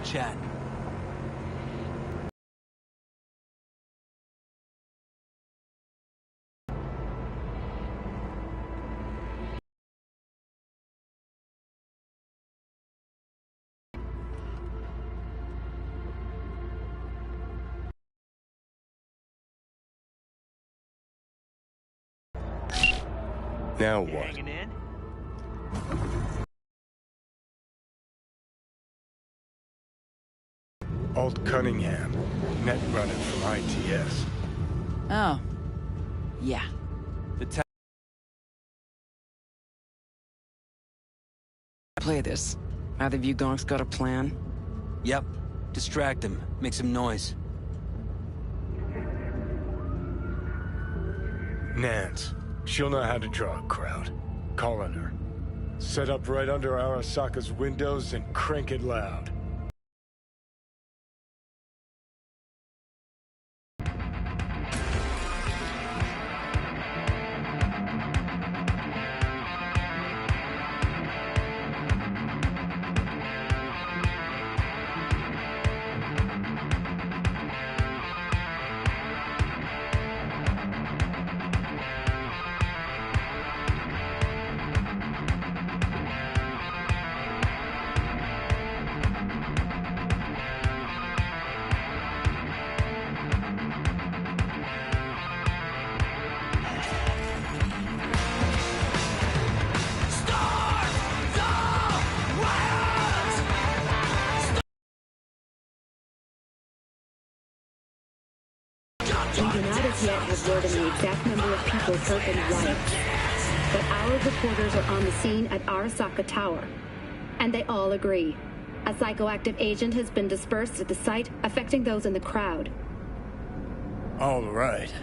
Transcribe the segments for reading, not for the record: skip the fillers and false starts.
chat. Now what? Hanging in? Alt Cunningham, net running from ITS. Oh. Yeah. The Play this. Either of you gonks got a plan? Yep. Distract him. Make some noise. Nance. She'll know how to draw a crowd. Call on her. Set up right under Arasaka's windows and crank it loud. We do not as yet have word on the exact number of people hurt in riots. But our reporters are on the scene at Arasaka Tower. And they all agree. A psychoactive agent has been dispersed at the site, affecting those in the crowd. All right.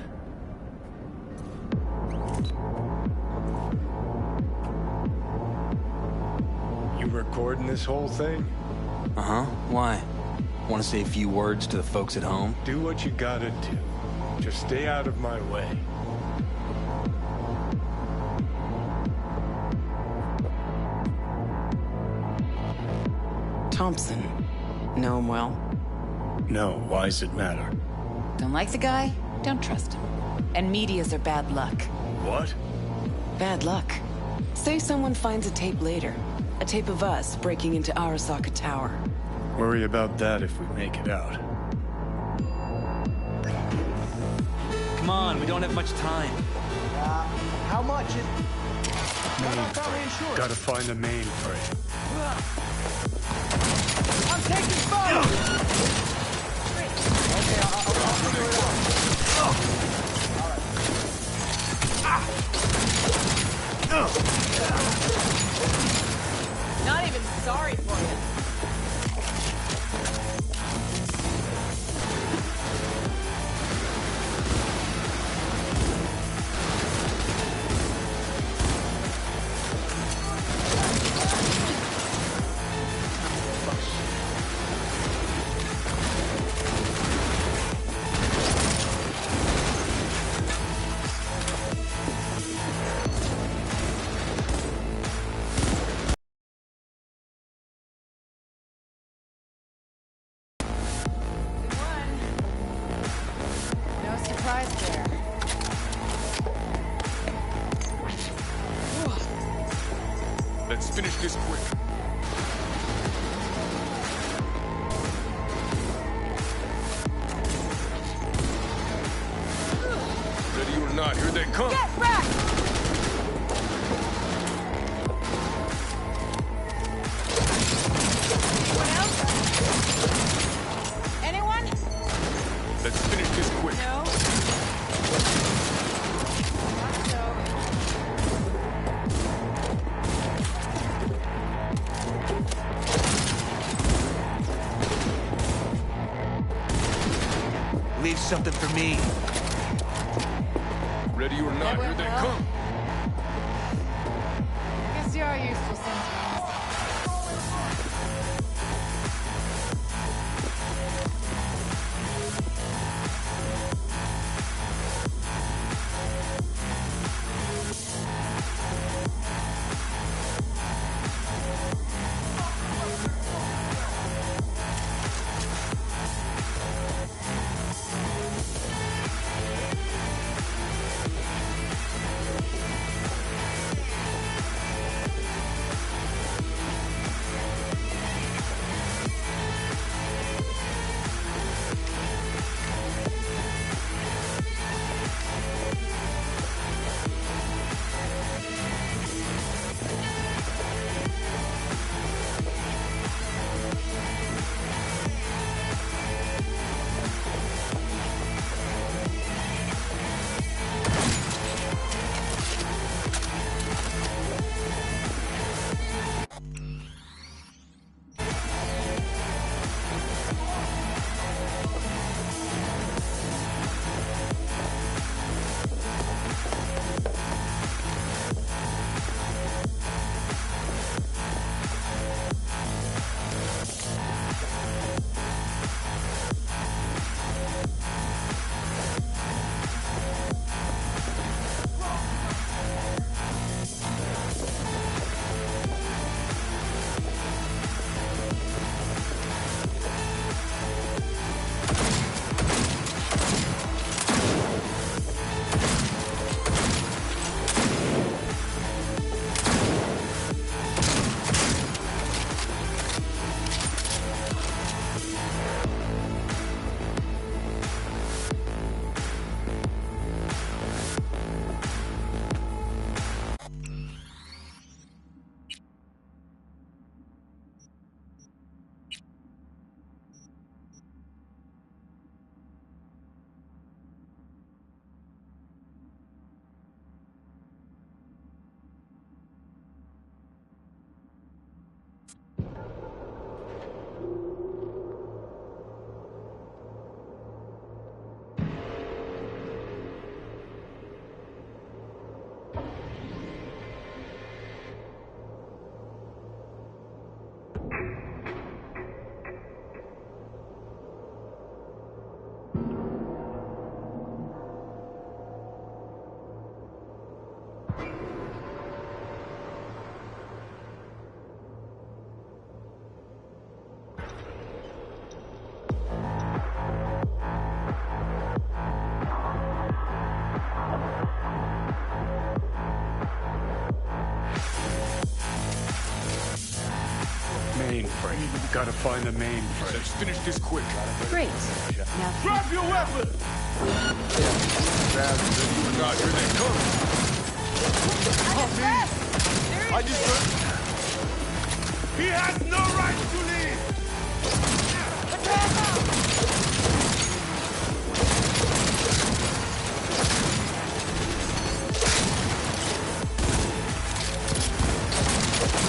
You recording this whole thing? Uh-huh. Why? Want to say a few words to the folks at home? Do what you gotta do. Just stay out of my way. Thompson. Know him well? No, why's it matter? Don't like the guy? Don't trust him. And medias are bad luck. What? Bad luck. Say someone finds a tape later. A tape of us breaking into Arasaka Tower. Worry about that if we make it out. Come on, we don't have much time. How much? Mainframe. Gotta find the mainframe. I'm taking fire! Okay, I'll figure it out. Not even sorry for you. Let's finish this quick. Ready or not, here they come. Get back! Anyone? Let's finish this quick. No. Leave something for me. Ready or not, here they come. Guess you are useful sometimes. mainframe. Gotta find the mainframe. Let's finish this quick. Great. Now, Drop your weapon! You forgot, here they come. I just heard... He has no right to leave!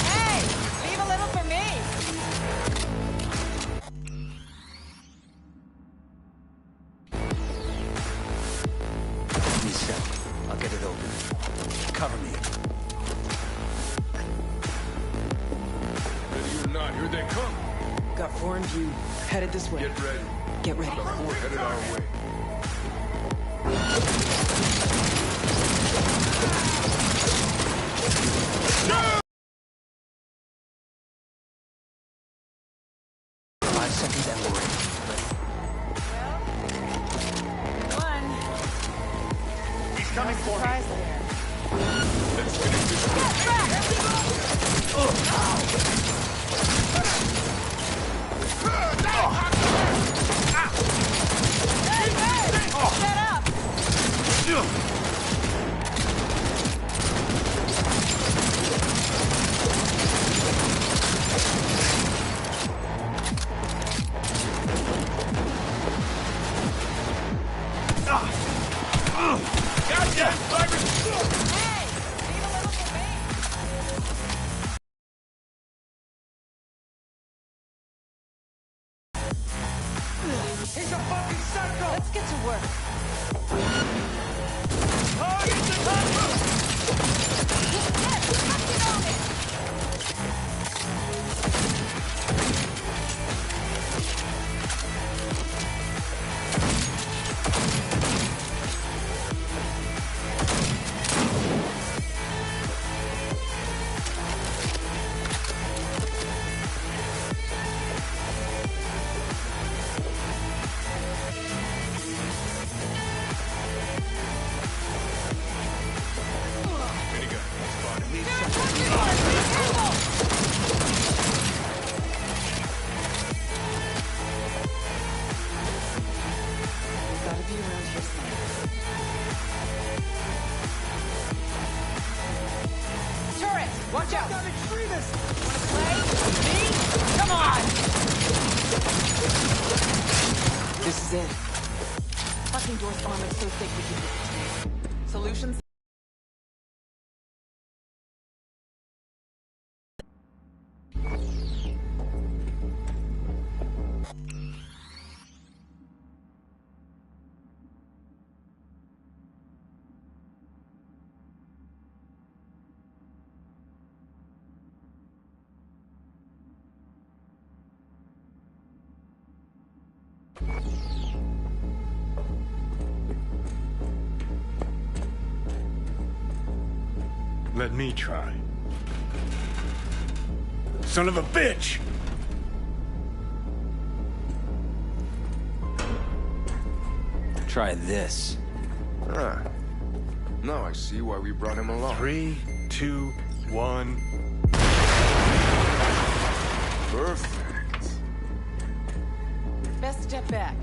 Hey! Leave a little for me! Give me a sec. I'll get it open. Cover me. Ready or not, here they come. got 4 in view. Headed this way. Get ready. Get ready. The 4 headed our way. No! 5 seconds and we're in. One. He's coming for me. Surprise there. Let's finish this quick. Get back! Shut up! Gotcha! Hey! Leave a little for me! He's a fucking psycho! Let's get to work. Target the hunter! Yes! Get on it! Minigun, spotted. Gotta be around here somewhere. Turret! Watch out! Got extremists! Wanna play? Me? Come on! This is it. Fucking door's armored so thick we can hit it. Solutions? Let me try. Son of a bitch! Try this. Ah. Now I see why we brought him along. 3, 2, 1. Perfect. Best step back.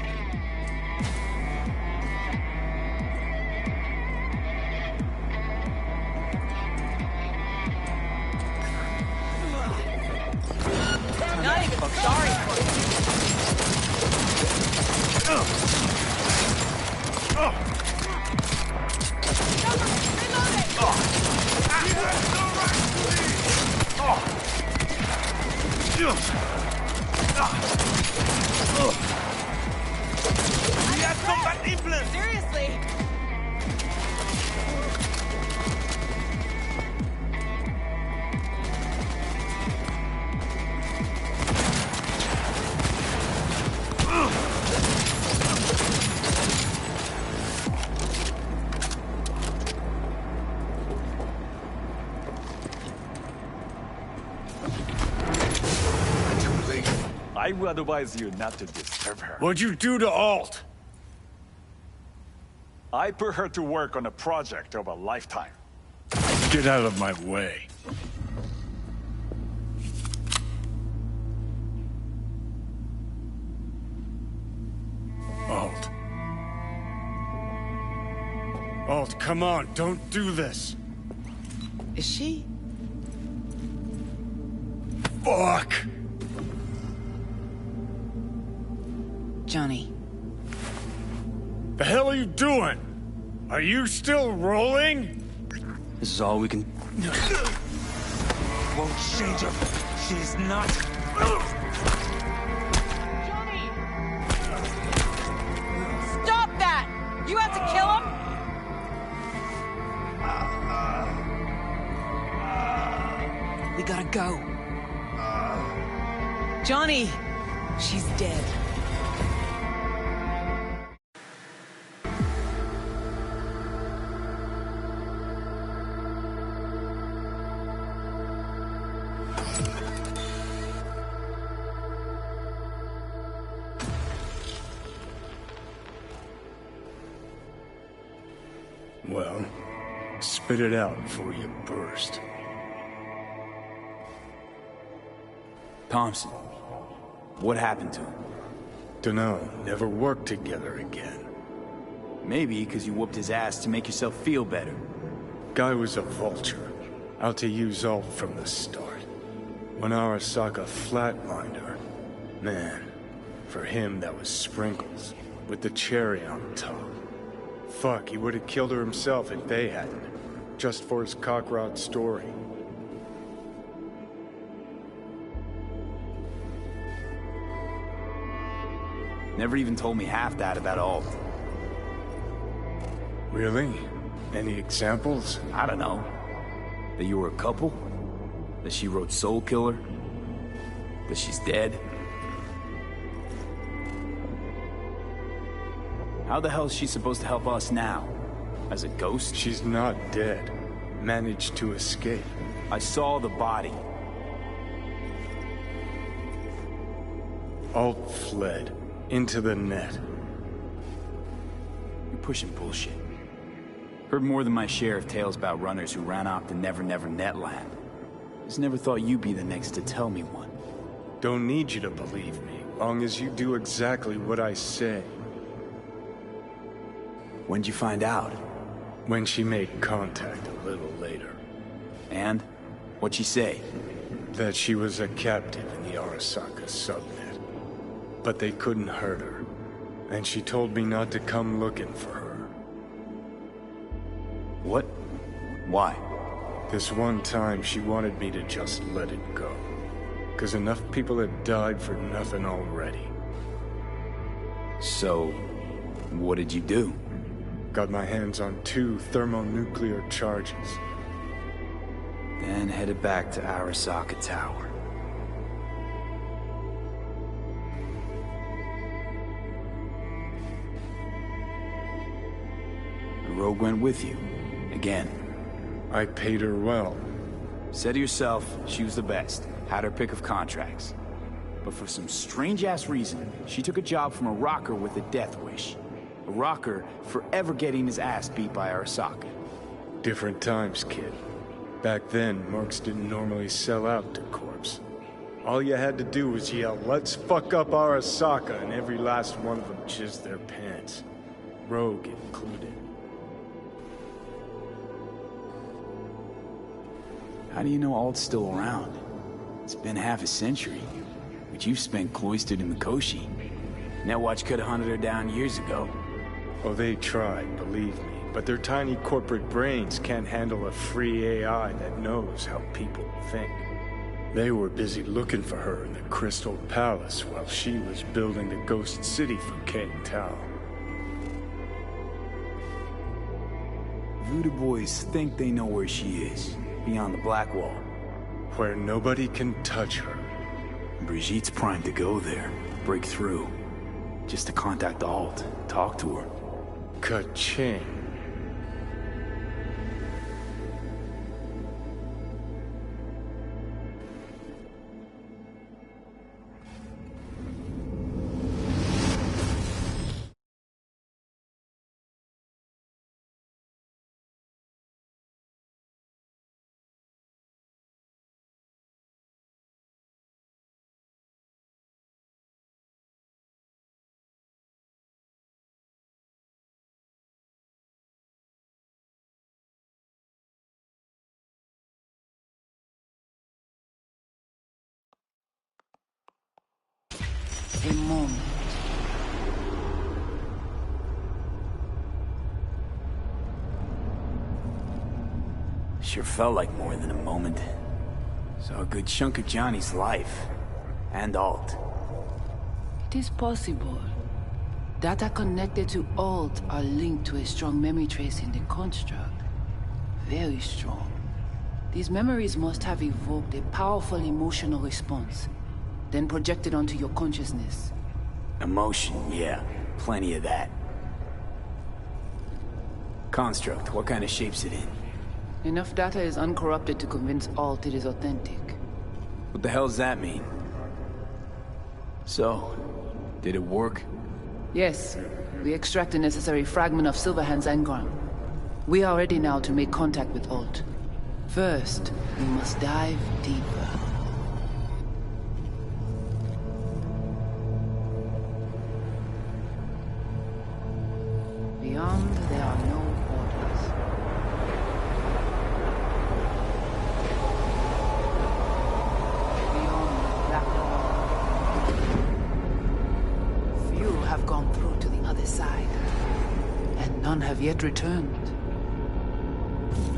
Not even sorry for you. He has combat influence! Seriously? Too late. I would advise you not to disturb her. What'd you do to Alt? I put her to work on a project of a lifetime. Get out of my way. Alt, come on, don't do this. Is she? Fuck! Johnny. The hell are you doing? Are you still rolling? This is all we can... Won't change her. She's not. Johnny! Stop that! You have to kill him? We gotta go. Johnny! She's dead. Well, spit it out before you burst. Thompson. What happened to him? Dunno, never worked together again. Maybe because you whooped his ass to make yourself feel better. Guy was a vulture, out to use Alt from the start. When Arasaka flatlined her, man, for him that was sprinkles, with the cherry on top. Fuck, he would have killed her himself if they hadn't, just for his cockrod story. Never even told me half that about Alt. Really? Any examples? I don't know. That you were a couple? That she wrote Soul Killer? That she's dead? How the hell is she supposed to help us now? As a ghost? She's not dead. Managed to escape. I saw the body. Alt fled. Into the net. You're pushing bullshit. Heard more than my share of tales about runners who ran off to Never Never Netland. Just never thought you'd be the next to tell me one. Don't need you to believe me, long as you do exactly what I say. When'd you find out? When she made contact a little later. And? What'd she say? That she was a captive in the Arasaka subnet. But they couldn't hurt her. And she told me not to come looking for her. What? Why? This one time she wanted me to just let it go. 'Cause enough people had died for nothing already. So, what did you do? Got my hands on 2 thermonuclear charges. Then headed back to Arasaka Tower. Rogue went with you. Again. I paid her well. Said to yourself, she was the best. Had her pick of contracts. But for some strange-ass reason, she took a job from a rocker with a death wish. A rocker forever getting his ass beat by Arasaka. Different times, kid. Back then, mercs didn't normally sell out to corpse. All you had to do was yell, "Let's fuck up Arasaka," and every last one of them jizzed their pants. Rogue included. How do you know Alt's still around? It's been half a century, but you've spent cloistered in Mikoshi. Netwatch could have hunted her down years ago. Oh, they tried, believe me, but their tiny corporate brains can't handle a free AI that knows how people think. They were busy looking for her in the Crystal Palace while she was building the Ghost City for King Tao. Voodoo boys think they know where she is. Beyond the Black Wall. Where nobody can touch her. Brigitte's primed to go there, break through. Just to contact Alt, talk to her. Ka-ching. A moment. Sure felt like more than a moment. Saw a good chunk of Johnny's life. And Alt. It is possible. Data connected to Alt are linked to a strong memory trace in the construct. Very strong. These memories must have evoked a powerful emotional response, then projected onto your consciousness. Emotion, yeah. Plenty of that. Construct, what kind of shape's it in? Enough data is uncorrupted to convince Alt it is authentic. What the hell does that mean? So, did it work? Yes, we extract the necessary fragment of Silverhand's engram. We are ready now to make contact with Alt. First, we must dive deeper. Beyond, there are no borders. Beyond the black wall. Few have gone through to the other side, and none have yet returned.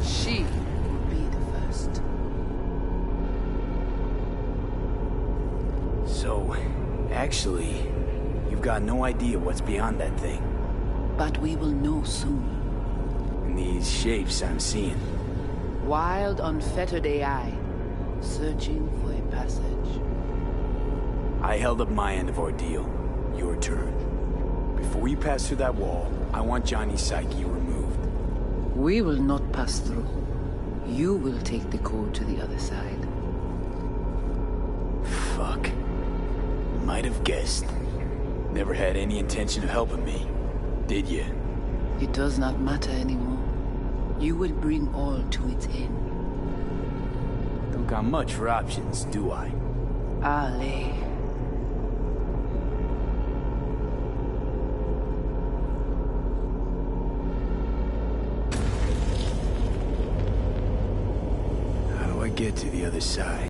She will be the first. So, actually, you've got no idea what's beyond that thing. But we will know soon. And these shapes I'm seeing. Wild, unfettered AI, searching for a passage. I held up my end of our deal. Your turn. Before you pass through that wall, I want Johnny's psyche removed. We will not pass through. You will take the code to the other side. Fuck. Might have guessed. Never had any intention of helping me. Did you? It does not matter anymore. You will bring all to its end. Don't got much for options, do I? Ale. How do I get to the other side?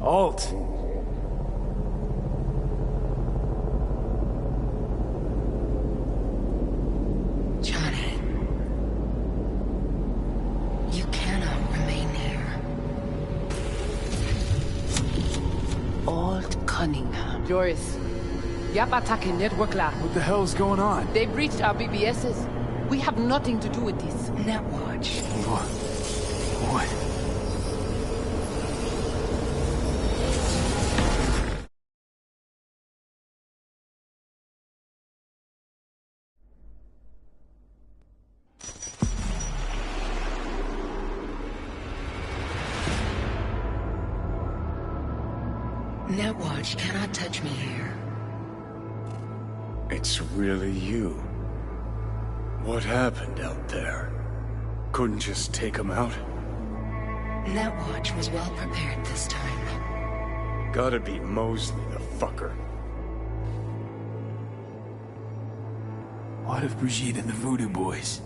Alt! Johnny. You cannot remain here. Alt Cunningham. Joris. Yap attacking network lab. What the hell's going on? They breached our BBSs. We have nothing to do with this. Netwatch. What? Netwatch cannot touch me here. It's really you. What happened out there? Couldn't just take him out? Netwatch was well prepared this time. Gotta be Mosley, the fucker. What of Brigitte and the Voodoo Boys?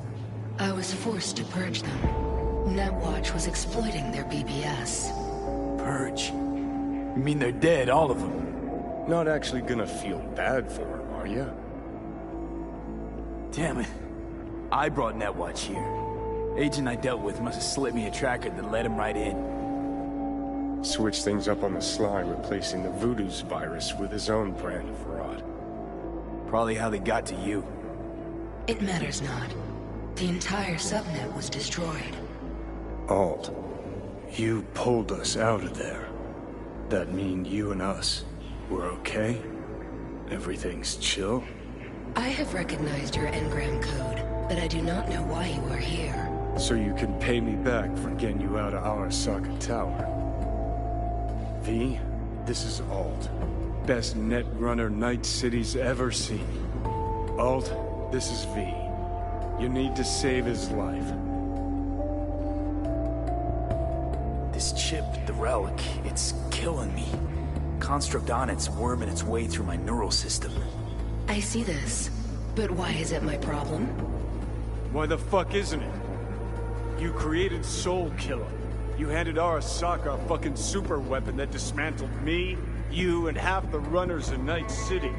I was forced to purge them. Netwatch was exploiting their BBS. Purge? You mean they're dead, all of them? Not actually gonna feel bad for him, are you? Damn it. I brought Netwatch here. Agent I dealt with must have slipped me a tracker that let him right in. Switch things up on the sly, replacing the Voodoo's virus with his own brand of fraud. Probably how they got to you. It matters not. The entire subnet was destroyed. Alt, you pulled us out of there. That mean you and us, we're okay? Everything's chill? I have recognized your engram code, but I do not know why you are here. So you can pay me back for getting you out of Arasaka Tower. V, this is Alt. Best netrunner Night City's ever seen. Alt, this is V. You need to save his life. This chip, the relic, it's killing me. Construct on it's worming its way through my neural system. I see this. But why is it my problem? Why the fuck isn't it? You created Soul Killer. You handed Arasaka a fucking super weapon that dismantled me, you, and half the runners in Night City.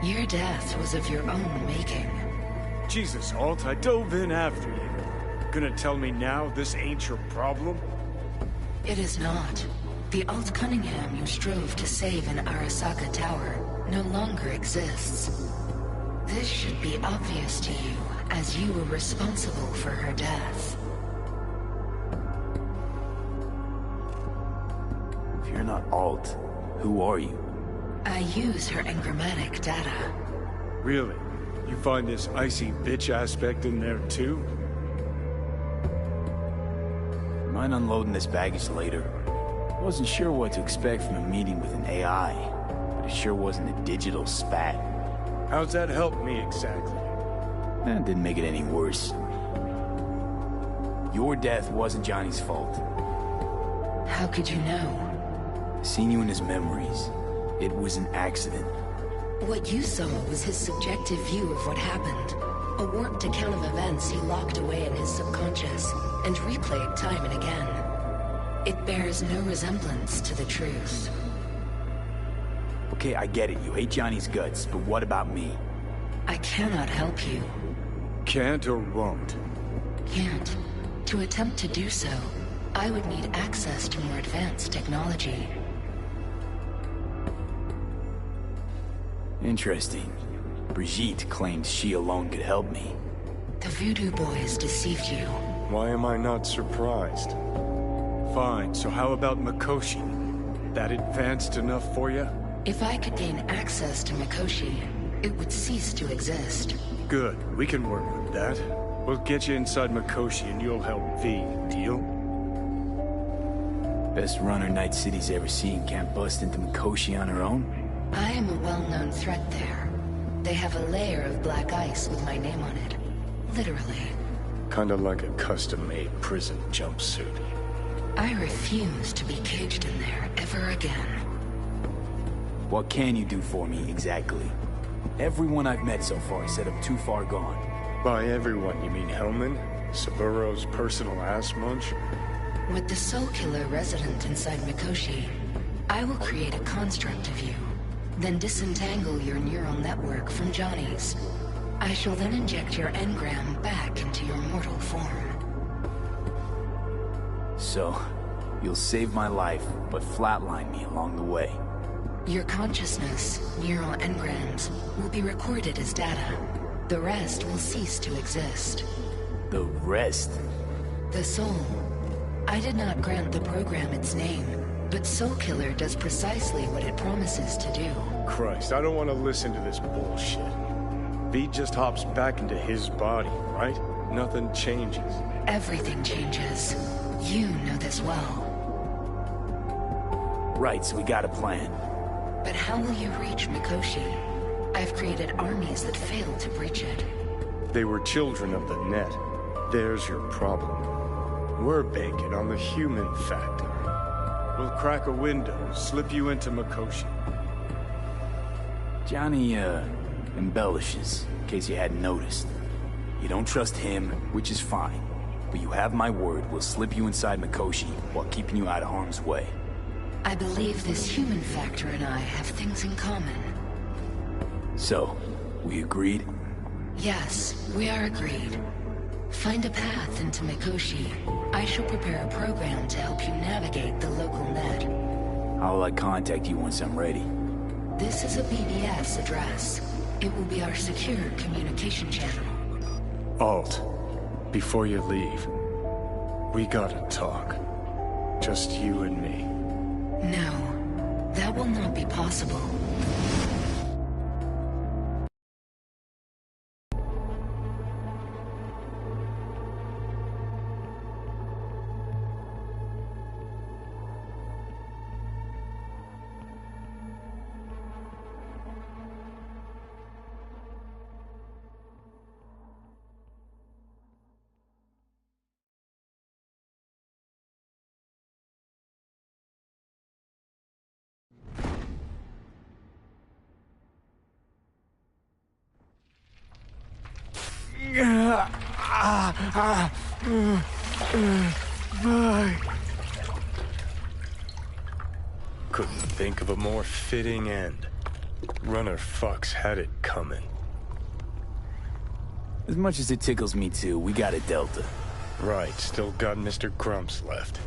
Your death was of your own making. Jesus, Alt, I dove in after you. Gonna tell me now this ain't your problem? It is not. The Alt Cunningham you strove to save in Arasaka Tower no longer exists. This should be obvious to you, as you were responsible for her death. If you're not Alt, who are you? I use her engrammatic data. Really? You find this icy bitch aspect in there too? Mind unloading this baggage later? Wasn't sure what to expect from a meeting with an AI, but it sure wasn't a digital spat. How's that help me exactly? That didn't make it any worse. Your death wasn't Johnny's fault. How could you know? Seen you in his memories. It was an accident. What you saw was his subjective view of what happened. A warped account of events he locked away in his subconscious and replayed time and again. It bears no resemblance to the truth. Okay, I get it. You hate Johnny's guts, but what about me? I cannot help you. Can't or won't? Can't. To attempt to do so, I would need access to more advanced technology. Interesting. Brigitte claimed she alone could help me. The Voodoo Boys deceived you. Why am I not surprised? Fine, so how about Mikoshi? That advanced enough for you? If I could gain access to Mikoshi, it would cease to exist. Good, we can work with that. We'll get you inside Mikoshi and you'll help V, deal? Best runner Night City's ever seen can't bust into Mikoshi on her own? I am a well-known threat there. They have a layer of black ice with my name on it. Literally. Kinda like a custom-made prison jumpsuit. I refuse to be caged in there ever again. What can you do for me, exactly? Everyone I've met so far said I'm too far gone. By everyone, you mean Hellman? Saburo's personal ass munch? With the Soul Killer resident inside Mikoshi, I will create a construct of you, then disentangle your neural network from Johnny's. I shall then inject your engram back into your mortal form. So, you'll save my life, but flatline me along the way. Your consciousness, neural engrams, will be recorded as data. The rest will cease to exist. The rest? The soul. I did not grant the program its name, but Soul Killer does precisely what it promises to do. Christ, I don't want to listen to this bullshit. V just hops back into his body, right? Nothing changes. Everything changes. You know this well. Right, so we got a plan. But how will you reach Mikoshi? I've created armies that failed to breach it. They were children of the net. There's your problem. We're banking on the human factor. We'll crack a window, slip you into Mikoshi. Johnny, embellishes, in case you hadn't noticed. You don't trust him, which is fine. But you have my word, we'll slip you inside Mikoshi while keeping you out of harm's way. I believe this human factor and I have things in common. So, we agreed? Yes, we are agreed. Find a path into Mikoshi. I shall prepare a program to help you navigate the local net. How will I contact you once I'm ready? This is a BBS address. It will be our secure communication channel. Alt, before you leave, we gotta talk. Just you and me. No, that will not be possible. Couldn't think of a more fitting end. Runner fucks had it coming. As much as it tickles me too, we got a Delta. Right, still got Mr. Grumps left.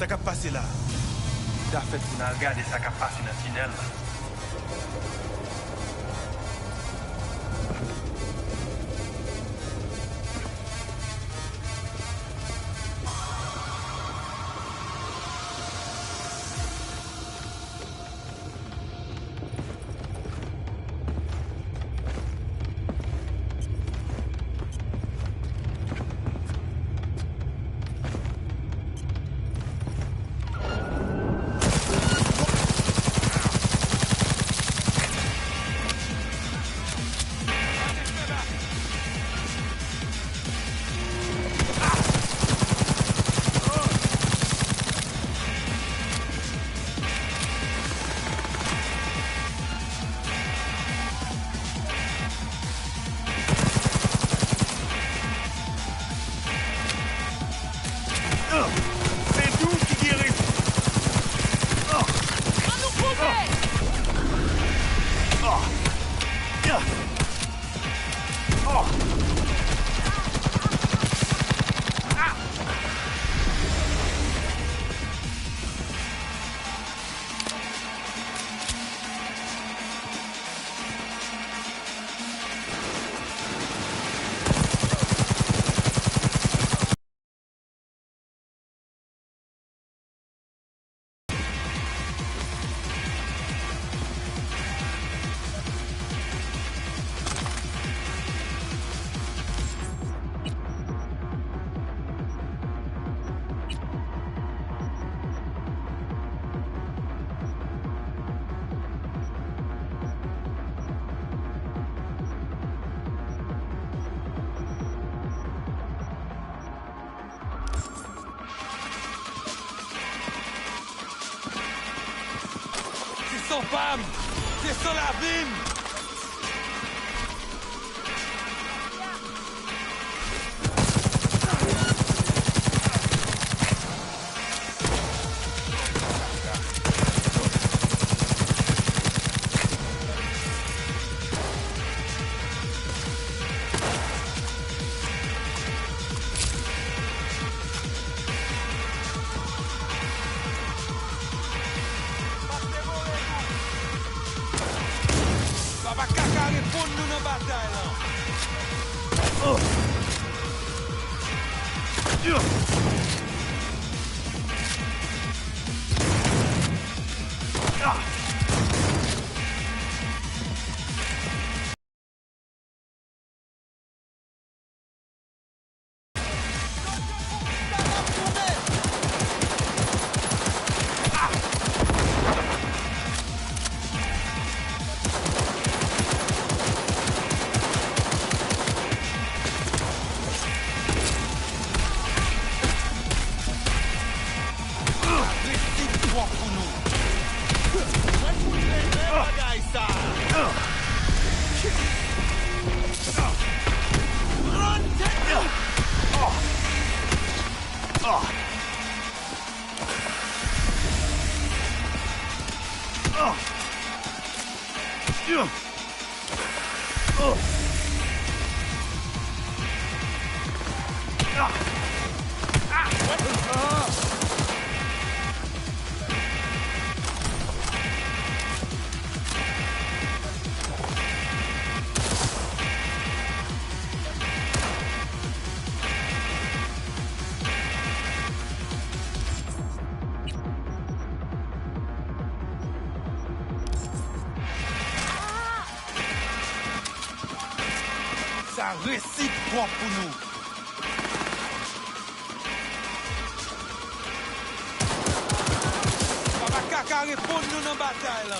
Ça qu'a passé là. T'as fait pour nous regarder ça qu'a passé dans le tunnel là. sans femme! C'est sans l'abîme! Ça récite quoi pour nous? Papa Kaka répond nous dans la bataille là.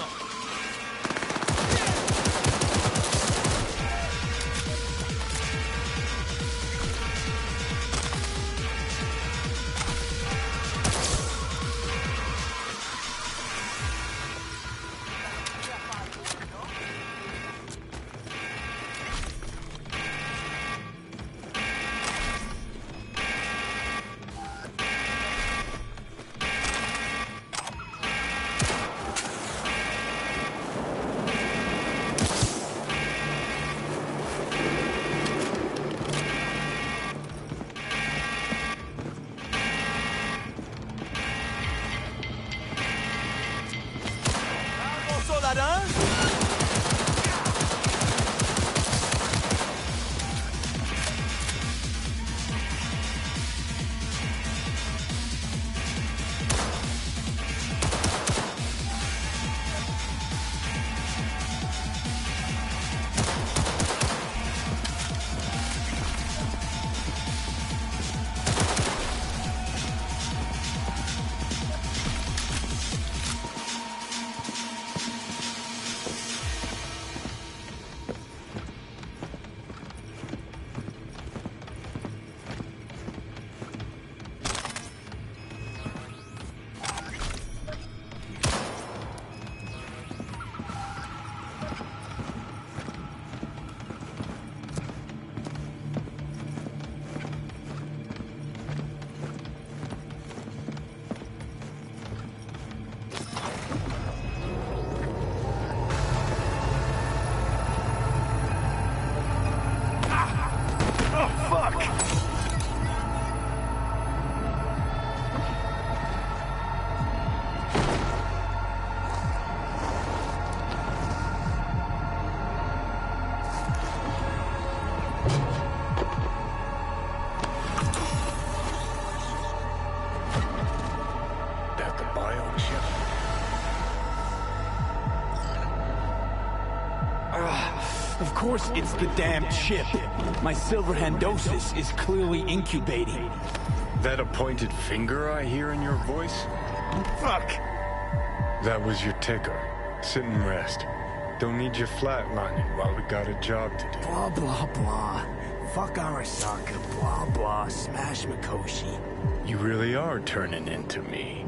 Of course it's the damn chip. My silverhandosis is clearly incubating. That a pointed finger I hear in your voice? Fuck! That was your ticker. Sit and rest. Don't need you flatlining while we got a job to do. Blah, blah, blah. Fuck Arasaka, blah, blah. Smash Mikoshi. You really are turning into me.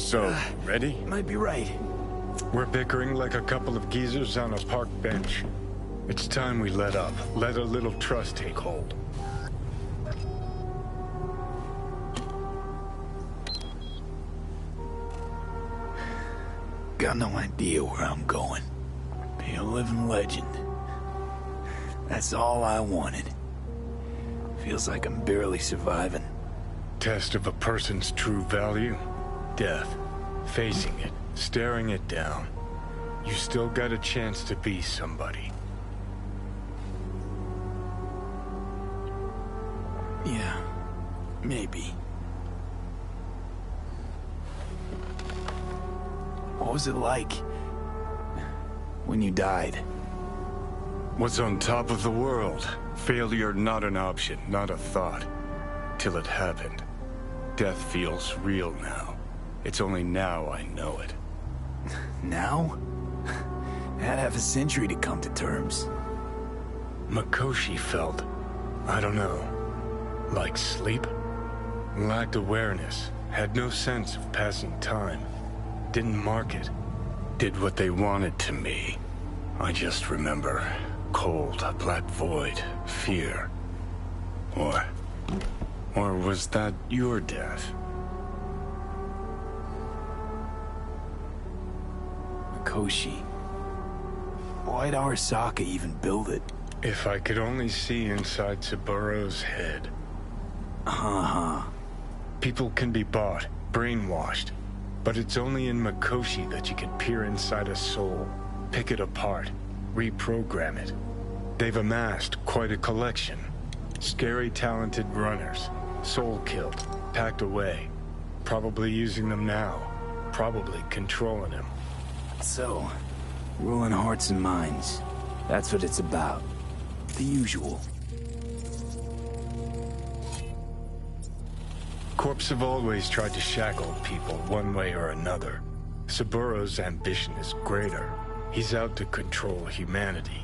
So, ready? Might be right. We're bickering like a couple of geezers on a park bench. It's time we let up. Let a little trust take hold. Got no idea where I'm going. Be a living legend. That's all I wanted. Feels like I'm barely surviving. Test of a person's true value? Death. Facing it. Staring it down. You still got a chance to be somebody. Yeah, maybe. What was it like when you died? What's on top of the world? Failure not an option, not a thought. Till it happened. Death feels real now. It's only now I know it. Now? Had half a century to come to terms. Mikoshi felt, I don't know, like sleep? Lacked awareness, had no sense of passing time. Didn't mark it. Did what they wanted to me. I just remember cold, a black void, fear. Or was that your death? Mikoshi. Why'd Arasaka even build it? If I could only see inside Saburo's head. People can be bought, brainwashed. But it's only in Mikoshi that you can peer inside a soul, pick it apart, reprogram it. They've amassed quite a collection. Scary, talented runners, soul-killed, packed away. Probably using them now, probably controlling them. So, ruling hearts and minds. That's what it's about. The usual. Corps have always tried to shackle people one way or another. Saburo's ambition is greater. He's out to control humanity.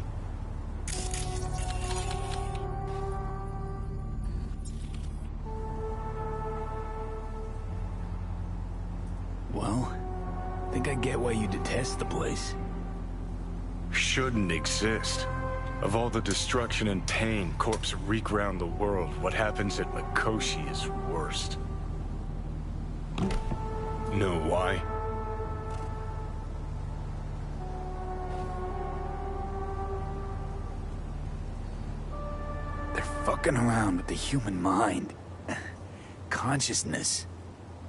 Well, I think I get why you detest the place. Shouldn't exist. Of all the destruction and pain Corps wreak round the world, what happens at Mikoshi is worst. Know why? They're fucking around with the human mind. Consciousness.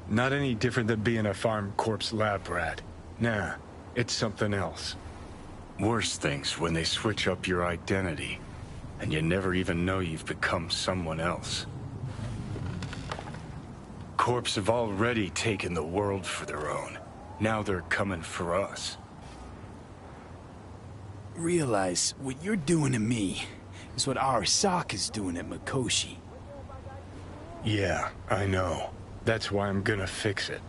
Not any different than being a farm corpse lab rat. Nah, it's something else. Worse things when they switch up your identity, and you never even know you've become someone else. Corps have already taken the world for their own. Now they're coming for us. Realize what you're doing to me is what Arasaka's doing at Mikoshi. Yeah, I know. That's why I'm gonna fix it.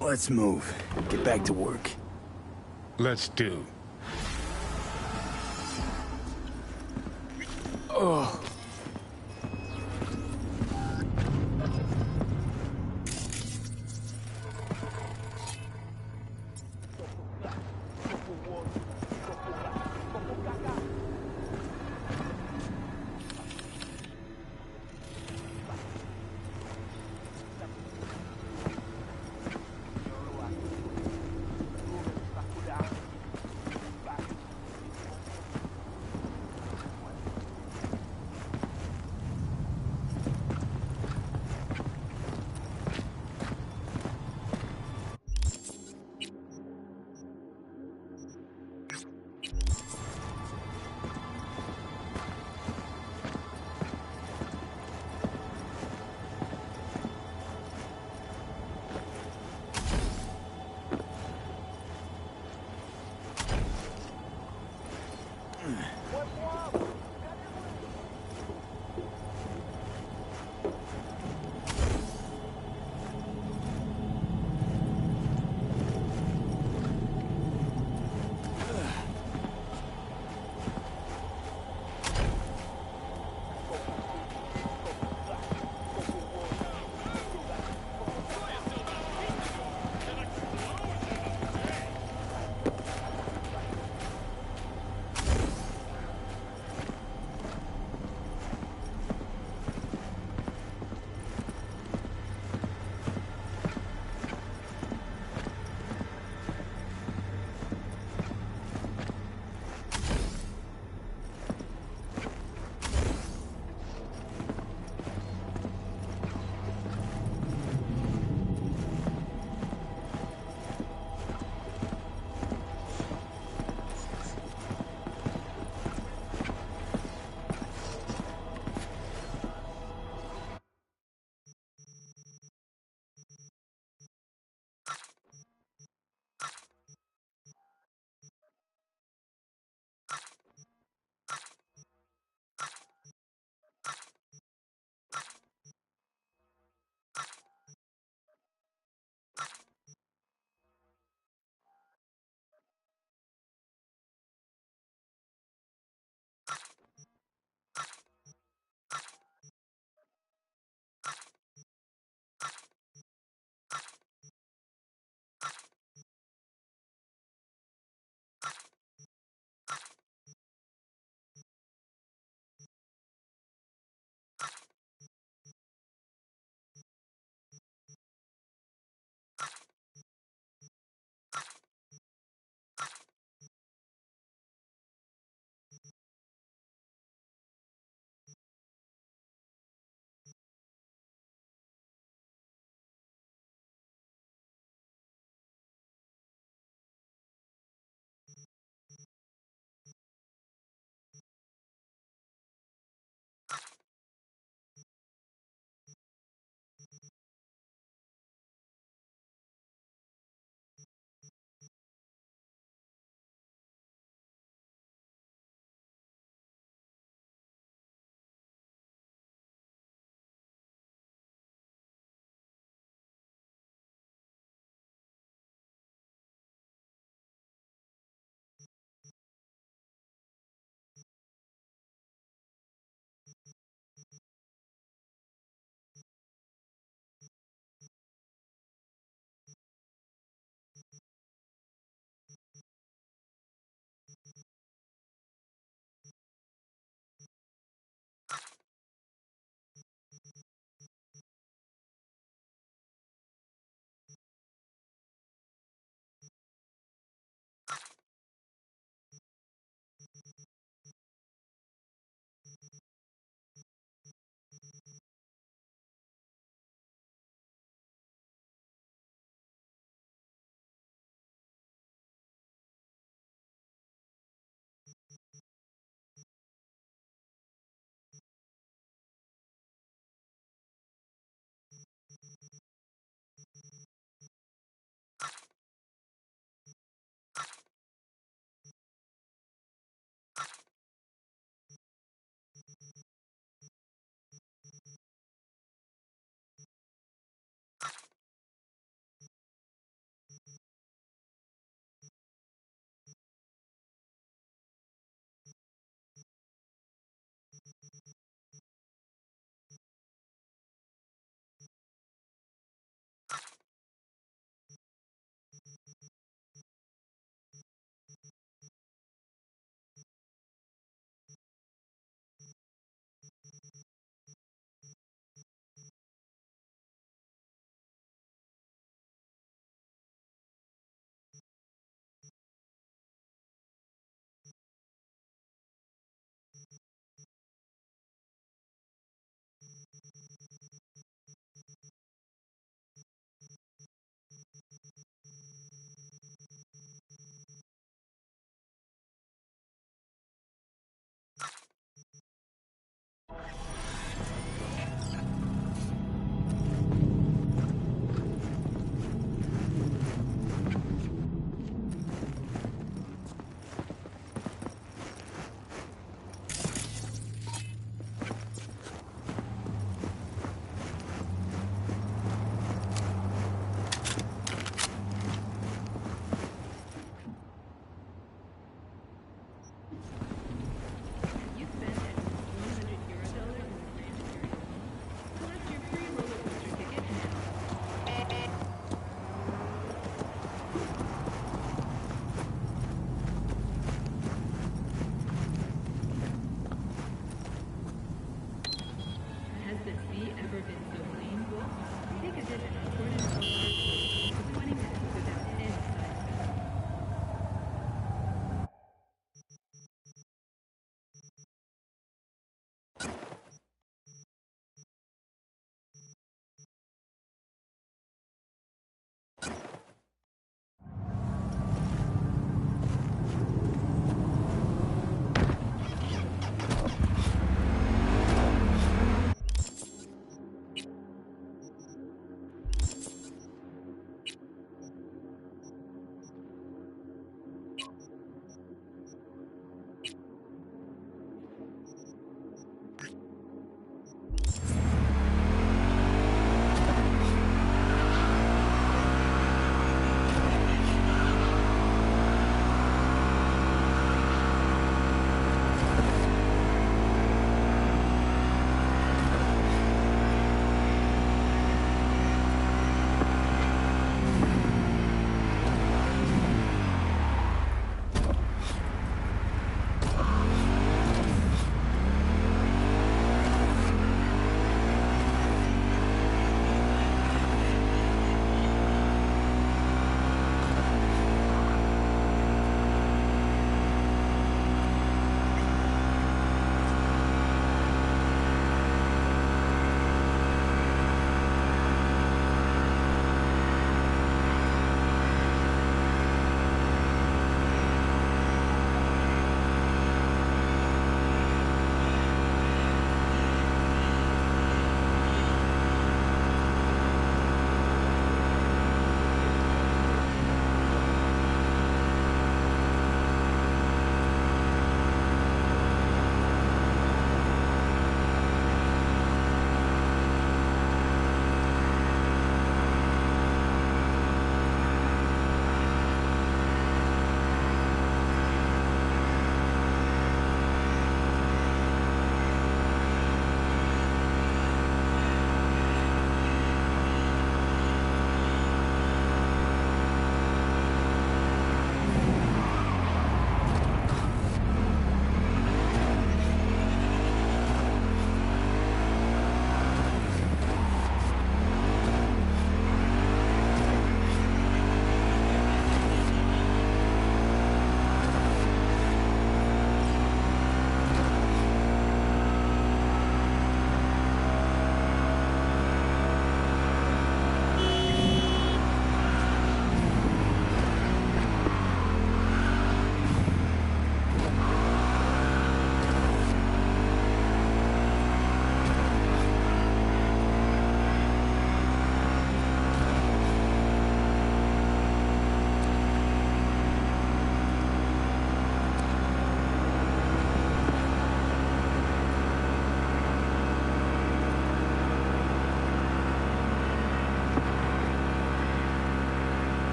Let's move. Get back to work. Let's do. Oh.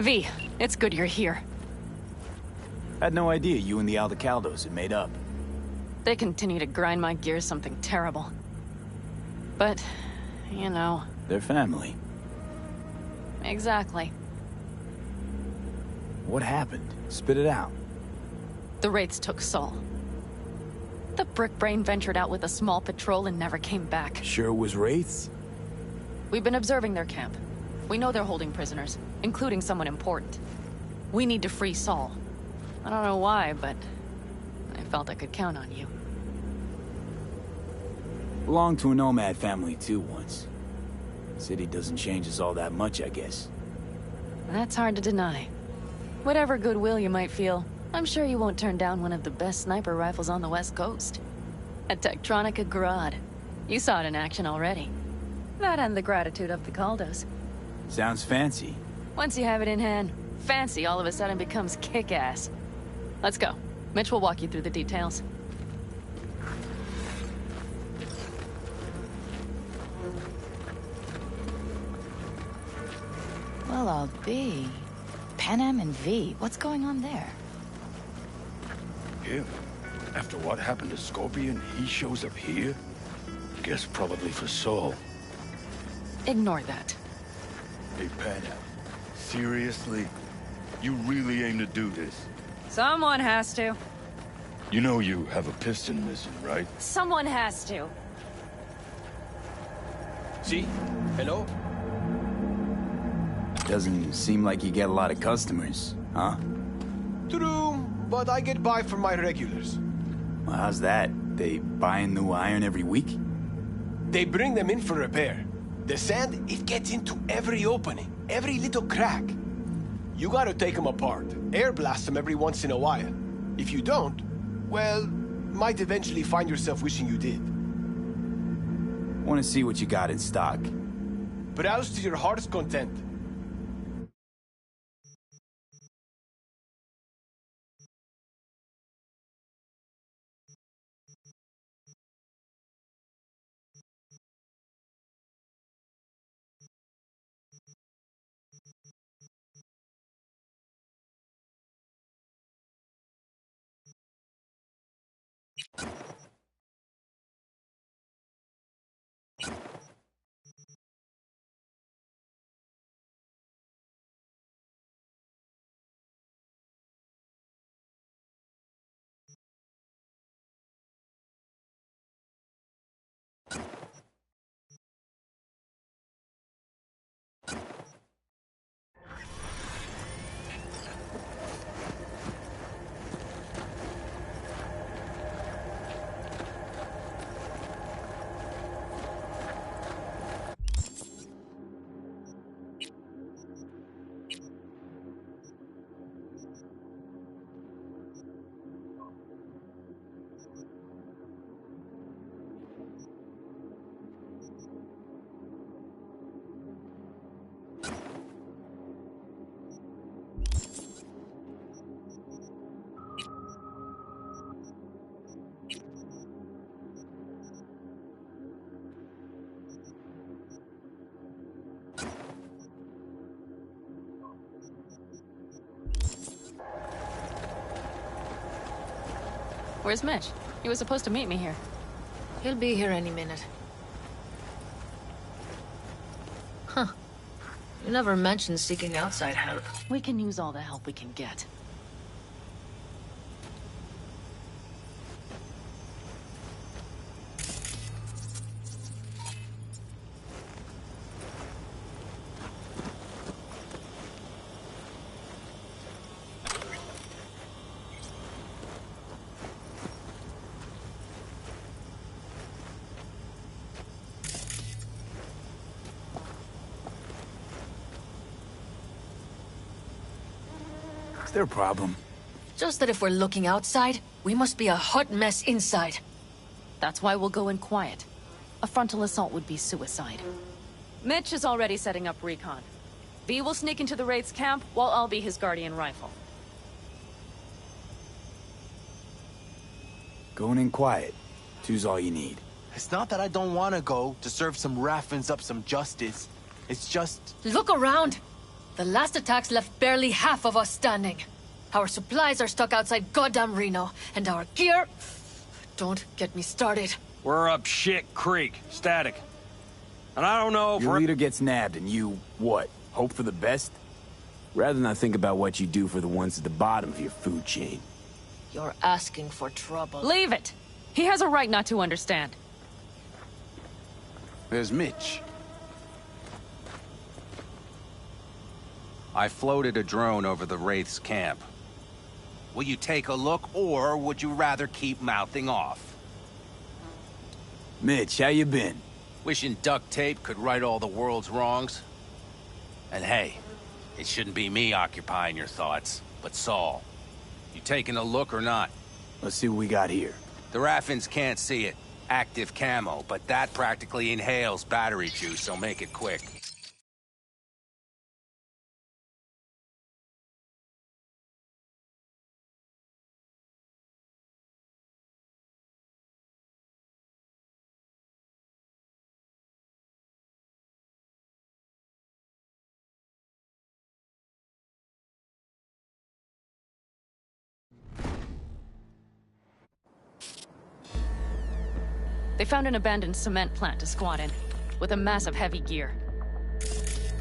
V, it's good you're here. Had no idea you and the Aldecaldos had made up. They continue to grind my gears something terrible. But, you know... They're family. Exactly. What happened? Spit it out. The Wraiths took Saul. The Brickbrain ventured out with a small patrol and never came back. Sure it was Wraiths? We've been observing their camp. We know they're holding prisoners, including someone important. We need to free Saul. I don't know why, but I felt I could count on you. Belonged to a nomad family too once. City doesn't change us all that much, I guess. That's hard to deny. Whatever goodwill you might feel, I'm sure you won't turn down one of the best sniper rifles on the West Coast. A Tektronica Grad. You saw it in action already. That and the gratitude of the Caldos. Sounds fancy. Once you have it in hand, fancy all of a sudden becomes kick-ass. Let's go. Mitch will walk you through the details. Well, I'll be. Panam and V, what's going on there? Him? After what happened to Scorpion, he shows up here? Guess probably for Saul. Ignore that. Hey, Panam. Seriously? You really aim to do this? Someone has to. You know you have a piston missing, right? Someone has to. See? Hello? Doesn't seem like you get a lot of customers, huh? True, but I get by from my regulars. Well, how's that? They buying new iron every week? They bring them in for repair. The sand, it gets into every opening, every little crack. You gotta take them apart, air blast them every once in a while. If you don't, well, might eventually find yourself wishing you did. Want to see what you got in stock. Browse to your heart's content. Where's Mitch? He was supposed to meet me here. He'll be here any minute. Huh. You never mentioned seeking outside help. We can use all the help we can get. What's their problem? Just that if we're looking outside, we must be a hot mess inside. That's why we'll go in quiet. A frontal assault would be suicide. Mitch is already setting up recon. V will sneak into the Wraith's camp, while I'll be his guardian rifle. Going in quiet. Two's all you need. It's not that I don't want to go to serve some Raffins up some justice. It's just... Look around! The last attacks left barely half of us standing. Our supplies are stuck outside goddamn Reno, and our gear... Don't get me started. We're up shit creek, static. And I don't know if Your leader gets nabbed and you, what, hope for the best? Rather not think about what you do for the ones at the bottom of your food chain. You're asking for trouble. Leave it! He has a right not to understand. There's Mitch. I floated a drone over the Wraith's camp. Will you take a look, or would you rather keep mouthing off? Mitch, how you been? Wishing duct tape could right all the world's wrongs? And hey, it shouldn't be me occupying your thoughts, but Saul. You taking a look or not? Let's see what we got here. The Raffins can't see it. Active camo, but that practically inhales battery juice, so make it quick. They found an abandoned cement plant to squat in, with a massive heavy gear.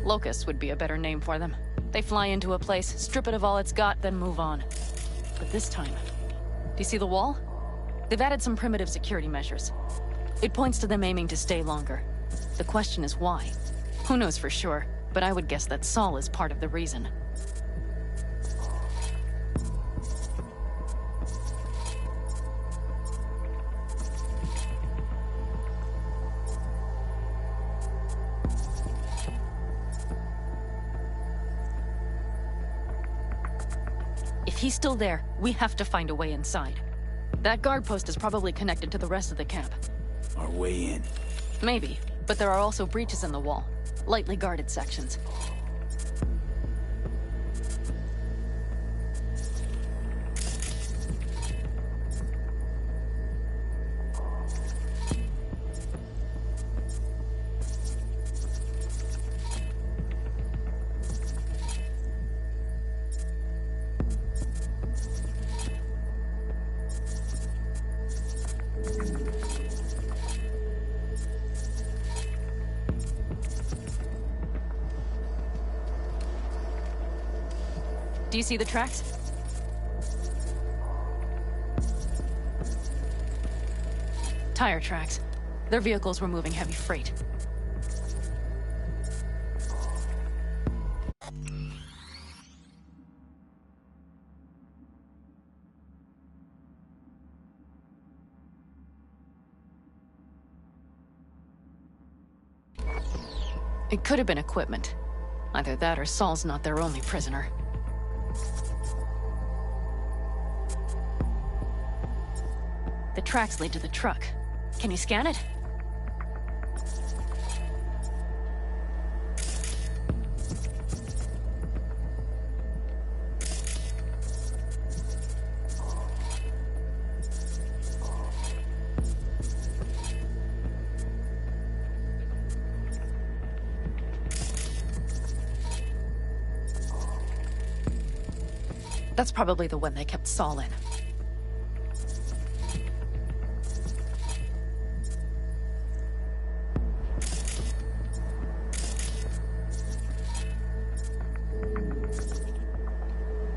Locusts would be a better name for them. They fly into a place, strip it of all it's got, then move on. But this time... Do you see the wall? They've added some primitive security measures. It points to them aiming to stay longer. The question is why? Who knows for sure, but I would guess that Saul is part of the reason. If he's still there, we have to find a way inside. That guard post is probably connected to the rest of the camp. Our way in. Maybe, but there are also breaches in the wall. Lightly guarded sections. Do you see the tracks? Tire tracks. Their vehicles were moving heavy freight. It could have been equipment. Either that or Saul's not their only prisoner. The tracks lead to the truck. Can you scan it? That's probably the one they kept Saul in.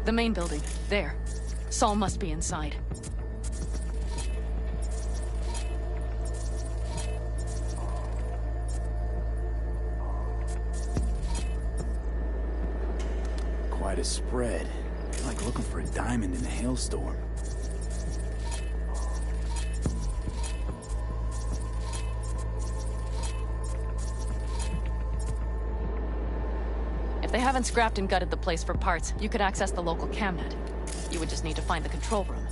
The main building. There. Saul must be inside. Quite a spread. Like looking for a diamond in a hailstorm. If they haven't scrapped and gutted the place for parts, you could access the local camnet. You would just need to find the control room.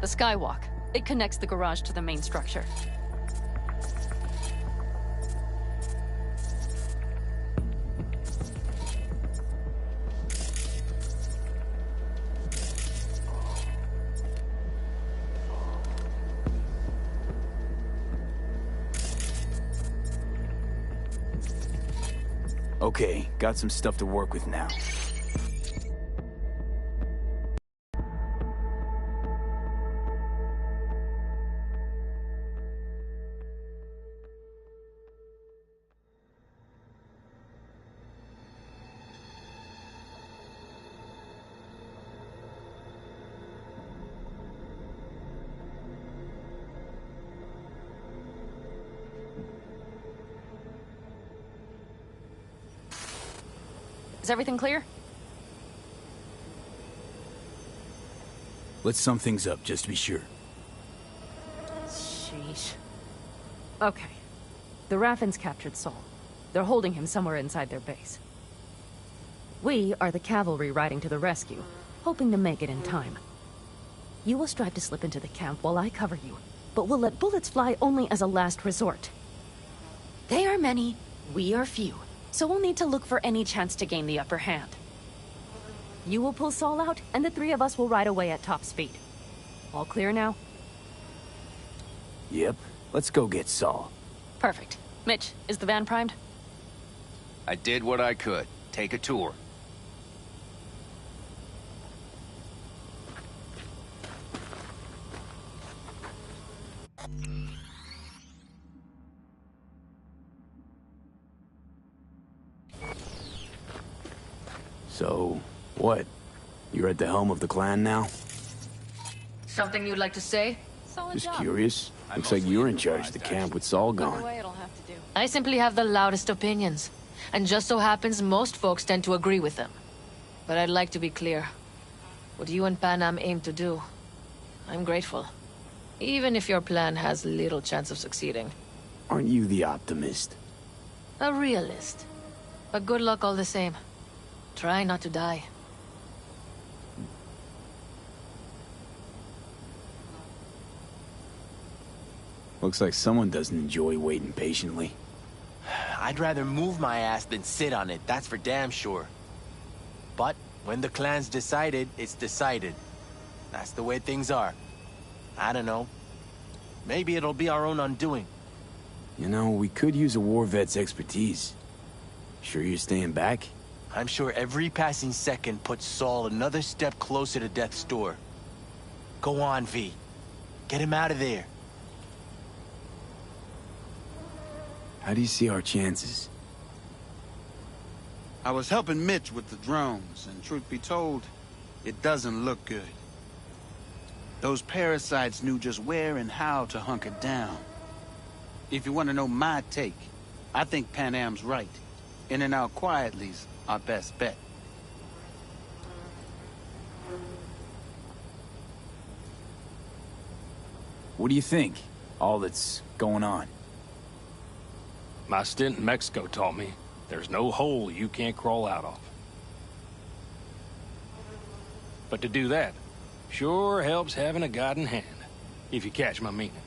The skywalk. It connects the garage to the main structure. Okay, got some stuff to work with now. Is everything clear? Let's sum things up, just to be sure. Sheesh. Okay. The Raffins captured Saul. They're holding him somewhere inside their base. We are the cavalry riding to the rescue, hoping to make it in time. You will strive to slip into the camp while I cover you, but we'll let bullets fly only as a last resort. They are many, we are few. So we'll need to look for any chance to gain the upper hand. You will pull Saul out, and the three of us will ride away at top speed. All clear now? Yep. Let's go get Saul. Perfect. Mitch, is the van primed? I did what I could. Take a tour. So, what? You're at the helm of the clan now? Something you'd like to say? Just curious. Looks like you're in charge of the camp with Saul gone. I simply have the loudest opinions. And just so happens most folks tend to agree with them. But I'd like to be clear. What you and Panam aim to do, I'm grateful. Even if your plan has little chance of succeeding. Aren't you the optimist? A realist. But good luck all the same. Try not to die. Looks like someone doesn't enjoy waiting patiently. I'd rather move my ass than sit on it, that's for damn sure. But when the clan's decided, it's decided. That's the way things are. I don't know. Maybe it'll be our own undoing. You know, we could use a war vet's expertise. Sure you're staying back? I'm sure every passing second puts Saul another step closer to death's door. Go on, V. Get him out of there. How do you see our chances? I was helping Mitch with the drones, and truth be told, it doesn't look good. Those parasites knew just where and how to hunker down. If you want to know my take, I think Panam's right. In and out quietly's our best bet. What do you think? All that's going on? My stint in Mexico taught me there's no hole you can't crawl out of. But to do that, sure helps having a guiding hand, if you catch my meaning.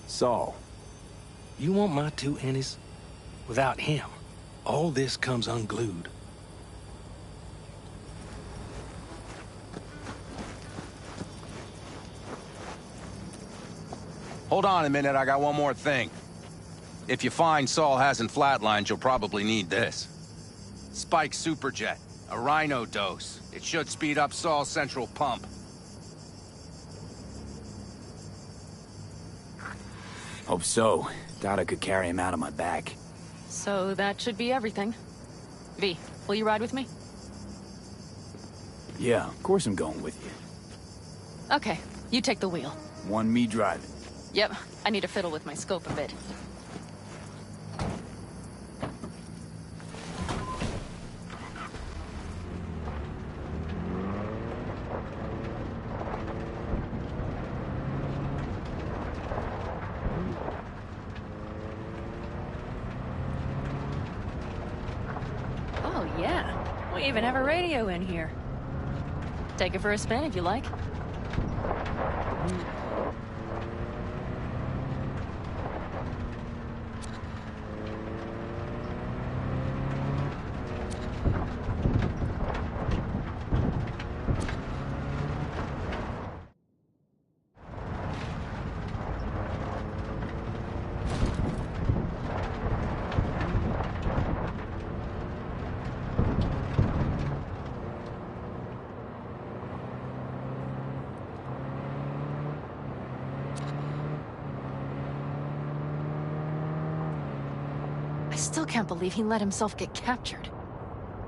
Saul. You want my two Annies? Without him, all this comes unglued. Hold on a minute, I got one more thing. If you find Saul hasn't flatlined, you'll probably need this. Spike Superjet, a Rhino dose. It should speed up Saul's central pump. Hope so. Doubt I could carry him out on my back. So that should be everything. V, will you ride with me? Yeah, of course I'm going with you. Okay, you take the wheel. Want me driving? Yep, I need to fiddle with my scope a bit. Oh yeah, we even have a radio in here. Take it for a spin if you like. still can't believe he let himself get captured.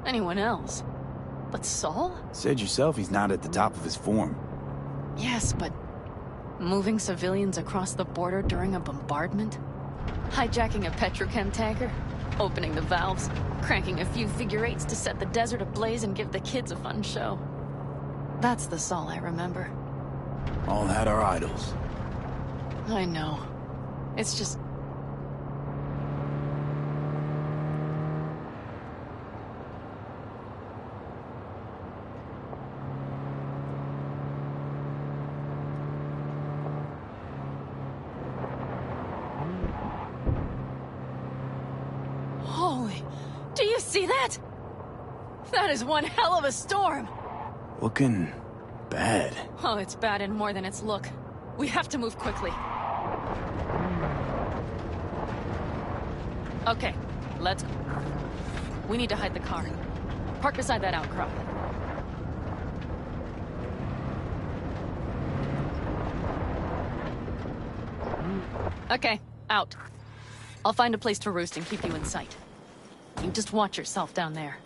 Anyone else? But Saul? Said yourself he's not at the top of his form. Yes, but moving civilians across the border during a bombardment? Hijacking a petrochem tanker? Opening the valves? Cranking a few figure eights to set the desert ablaze and give the kids a fun show? That's the Saul I remember. All had our idols. I know. It's just... Holy... Do you see that? That is one hell of a storm! Looking... bad. Oh, it's bad in more than its look. We have to move quickly. Okay, let's go. We need to hide the car. Park beside that outcrop. Okay, out. I'll find a place to roost and keep you in sight. You just watch yourself down there.